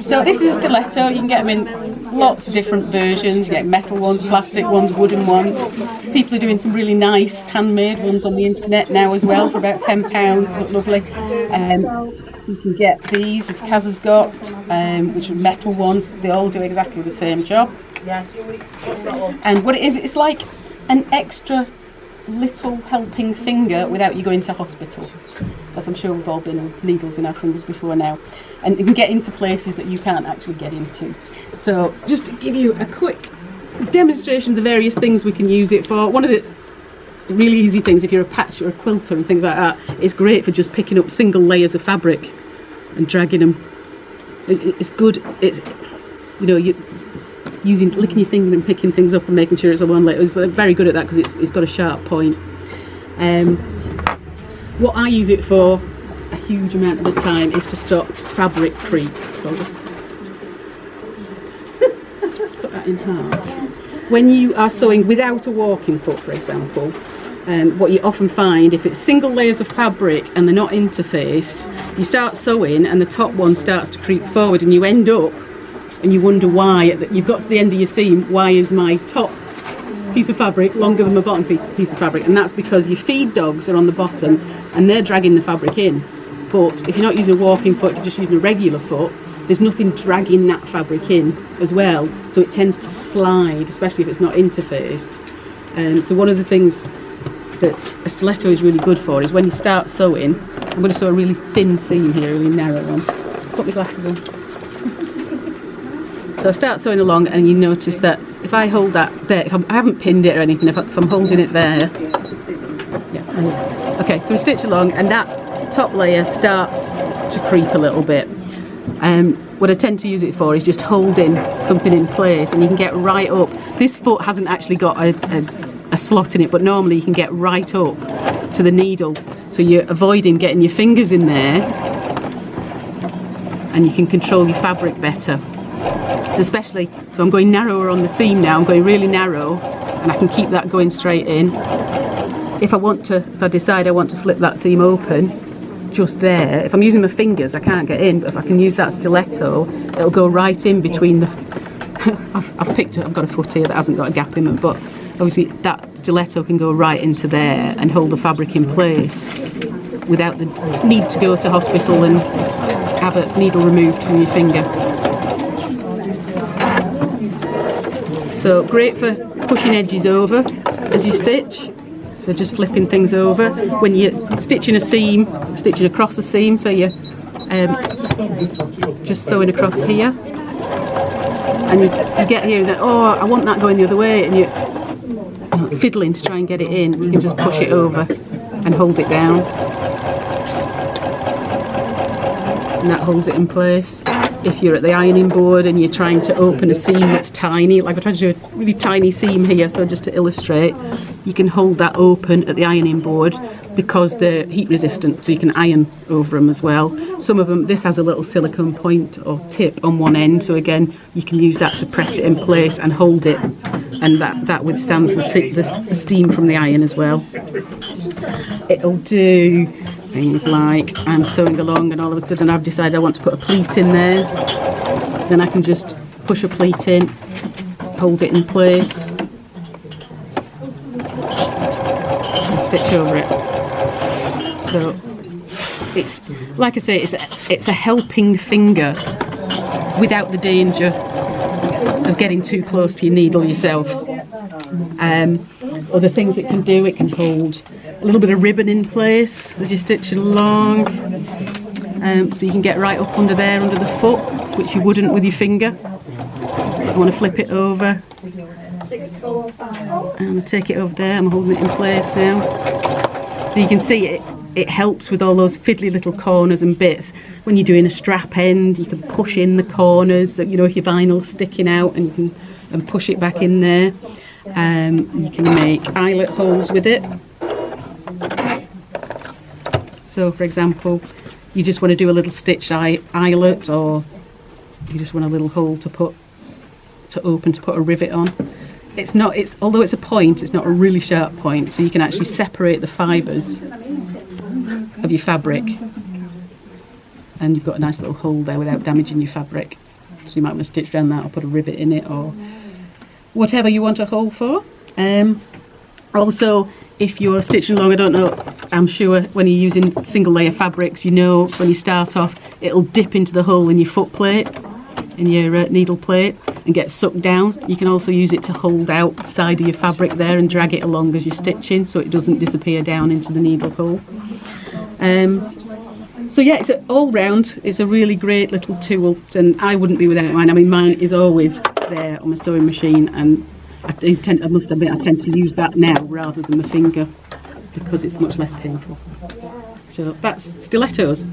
So this is a stiletto. You can get them in lots of different versions. You get metal ones, plastic ones, wooden ones. People are doing some really nice handmade ones on the internet now as well for about £10. Look lovely. You can get these, as Kaz has got, which are metal ones. They all do exactly the same job. And what it is, it's like an extra little helping finger without you going to hospital. As I'm sure we've all been on needles in our fingers before now. And you can get into places that you can't actually get into. So just to give you a quick demonstration of the various things we can use it for. One of the really easy things, if you're a patch or a quilter and things like that, it's great for just picking up single layers of fabric and dragging them. It's good. It's, you know, licking your finger and picking things up and making sure it's on one layer. It's very good at that because it's got a sharp point. What I use it for a huge amount of the time is to stop fabric creep. So I'll just cut that in half. When you are sewing without a walking foot, for example, what you often find, if it's single layers of fabric and they're not interfaced, you start sewing and the top one starts to creep forward and you end up and you wonder why. You've got to the end of your seam, why is my top piece of fabric longer than my bottom piece of fabric? And that's because your feed dogs are on the bottom and they're dragging the fabric in. But if you're not using a walking foot, if you're just using a regular foot, there's nothing dragging that fabric in as well, so it tends to slide, especially if it's not interfaced. So one of the things that a stiletto is really good for is when you start sewing, I'm going to sew a really thin seam here, a really narrow one. Put my glasses on. So I start sewing along and you notice that if I hold that there, I haven't pinned it or anything, if I'm holding it there, yeah. Okay, so we stitch along and that top layer starts to creep a little bit. What I tend to use it for is just holding something in place, and you can get right up. This foot hasn't actually got a slot in it, but normally you can get right up to the needle, so you're avoiding getting your fingers in there and you can control your fabric better. So I'm going narrower on the seam now, I'm going really narrow and I can keep that going straight in. If I decide I want to flip that seam open, just there, if I'm using my fingers I can't get in, but if I can use that stiletto it'll go right in between the I've got a foot here that hasn't got a gap in it, but obviously that stiletto can go right into there and hold the fabric in place without the need to go to hospital and have a needle removed from your finger. So great for pushing edges over as you stitch. So just flipping things over. When you're stitching a seam, stitching across a seam, so you're just sewing across here. And you get here and then, oh, I want that going the other way, and you're fiddling to try and get it in. You can just push it over and hold it down. And that holds it in place. If you're at the ironing board and you're trying to open a seam that's tiny, like I tried to do a really tiny seam here, so just to illustrate, you can hold that open at the ironing board because they're heat resistant, so you can iron over them as well. Some of them, this has a little silicone point or tip on one end, so again you can use that to press it in place and hold it, and that withstands the steam from the iron as well. It'll do things like I'm sewing along and all of a sudden I've decided I want to put a pleat in there, then I can just push a pleat in, hold it in place and stitch over it. So it's, like I say, it's a helping finger without the danger of getting too close to your needle yourself. Other things it can do, it can hold a little bit of ribbon in place as you're stitching along, so you can get right up under there, under the foot, which you wouldn't with your finger. I want to flip it over, and I take it over there, I'm holding it in place now. So you can see it helps with all those fiddly little corners and bits. When you're doing a strap end, you can push in the corners, you know, if your vinyl's sticking out, and you can push it back in there. You can make eyelet holes with it. So for example, you just want to do a little stitch eyelet, or you just want a little hole to put a rivet on. Although it's a point, it's not a really sharp point, so you can actually separate the fibres of your fabric and you've got a nice little hole there without damaging your fabric. So you might want to stitch around that or put a rivet in it or whatever you want a hole for. Also, if you're stitching along, I don't know, I'm sure when you're using single layer fabrics, you know when you start off it'll dip into the hole in your foot plate, in your needle plate, and get sucked down. You can also use it to hold out the side of your fabric there and drag it along as you're stitching so it doesn't disappear down into the needle hole. So yeah, it's all round, it's a really great little tool, and I wouldn't be without mine. I mean, mine is always there on my sewing machine, and I must admit I tend to use that now rather than the finger because it's much less painful. So that's stilettos.